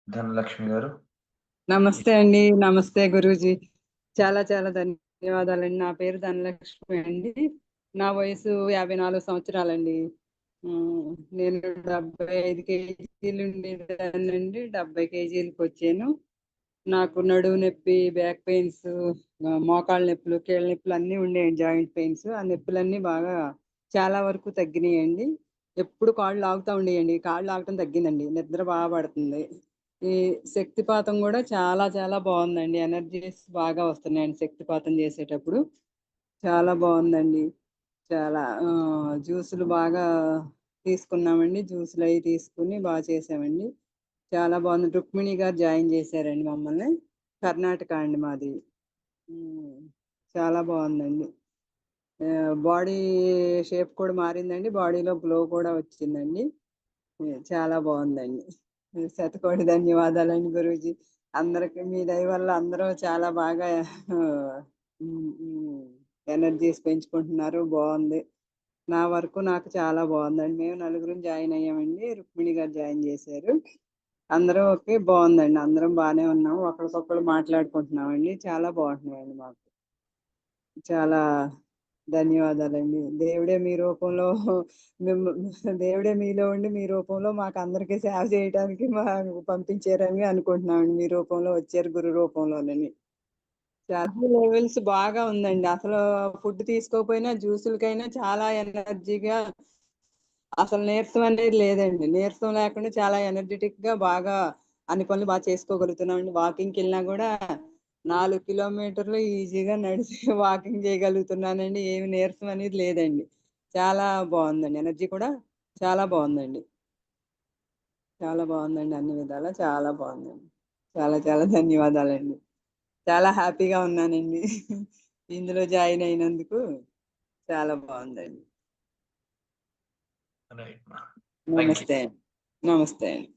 ధనలక్ష్మి గారు. నమస్తే అండి. నమస్తే గురూజీ. చాలా చాలా ధన్యవాదాలండి. నా పేరు ధనలక్ష్మి అండి. నా వయసు 54 సంవత్సరాలండి. నేను 75 కేజీలు ఉండేదాన్నండి. 70 కేజీలకు వచ్చాను. నాకు నడుము నొప్పి, బ్యాక్ పెయిన్స్, మోకాళ్ళ నొప్పులు, కీళ్ళ నొప్పులు అన్నీ ఉండేయండి. Joint pains. ఆ నొప్పులన్నీ బాగా చాలా వరకు తగ్గినాయండి. ఎప్పుడు కాళ్ళు లాగుతూ ఉండేయండి. కాళ్ళు లాగటం తగ్గిందండి. నిద్ర బాగా పడుతుంది. ఈ శక్తిపాతం కూడా చాలా చాలా బాగుందండి. ఎనర్జీస్ బాగా వస్తున్నాయండి శక్తిపాతం చేసేటప్పుడు. చాలా బాగుందండి. చాలా జ్యూసులు బాగా తీసుకున్నామండి. జ్యూసులు అవి తీసుకుని బాగా చేసామండి. చాలా బాగుంది. రుక్మిణి గారు జాయిన్ చేశారండి మమ్మల్ని. కర్ణాటక అండి మాది. చాలా బాగుందండి. బాడీ షేప్ కూడా మారిందండి. బాడీలో గ్లో కూడా వచ్చిందండి. చాలా బాగుందండి. శతకోటి ధన్యవాదాలండి గురూజీ. అందరికి మీ దయ వల్ల అందరూ చాలా బాగా ఎనర్జీస్ పెంచుకుంటున్నారు. బాగుంది. నా వరకు నాకు చాలా బాగుందండి. మేము నలుగురం జాయిన్ అయ్యామండి. రుక్మిణి గారు జాయిన్ చేశారు. అందరూ ఓకే, బాగుందండి. అందరం బాగానే ఉన్నాం. ఒకరికొకరు మాట్లాడుకుంటున్నామండి. చాలా బాగుంటున్నాయండి మాకు. చాలా ధన్యవాదాలండి. దేవుడే మీ రూపంలో దేవుడే మీలో ఉండి మీ రూపంలో మాకు అందరికీ సేవ చేయడానికి మాకు పంపించారని అనుకుంటున్నామండి. మీ రూపంలో వచ్చారు, గురు రూపంలోనని. చాలా లెవెల్స్ బాగా ఉందండి. అసలు ఫుడ్ తీసుకోకపోయినా జ్యూసులకైనా చాలా ఎనర్జీగా, అసలు నీరసం అనేది లేదండి. నీరసం లేకుండా చాలా ఎనర్జెటిక్ గా బాగా అన్ని పనులు బాగా చేసుకోగలుగుతున్నామండి. వాకింగ్కి వెళ్ళినా కూడా 4 కిలోమీటర్లు ఈజీగా నడిచి వాకింగ్ చేయగలుగుతున్నానండి. ఏమి నీరసం అనేది లేదండి. చాలా బాగుందండి. ఎనర్జీ కూడా చాలా బాగుందండి. చాలా బాగుందండి. అన్ని విధాలా చాలా బాగుందండి. చాలా చాలా ధన్యవాదాలండి. చాలా హ్యాపీగా ఉన్నానండి. ఇందులో జాయిన్ అయినందుకు చాలా బాగుందండి. రైట్. నమస్తే అండి. నమస్తే అండి.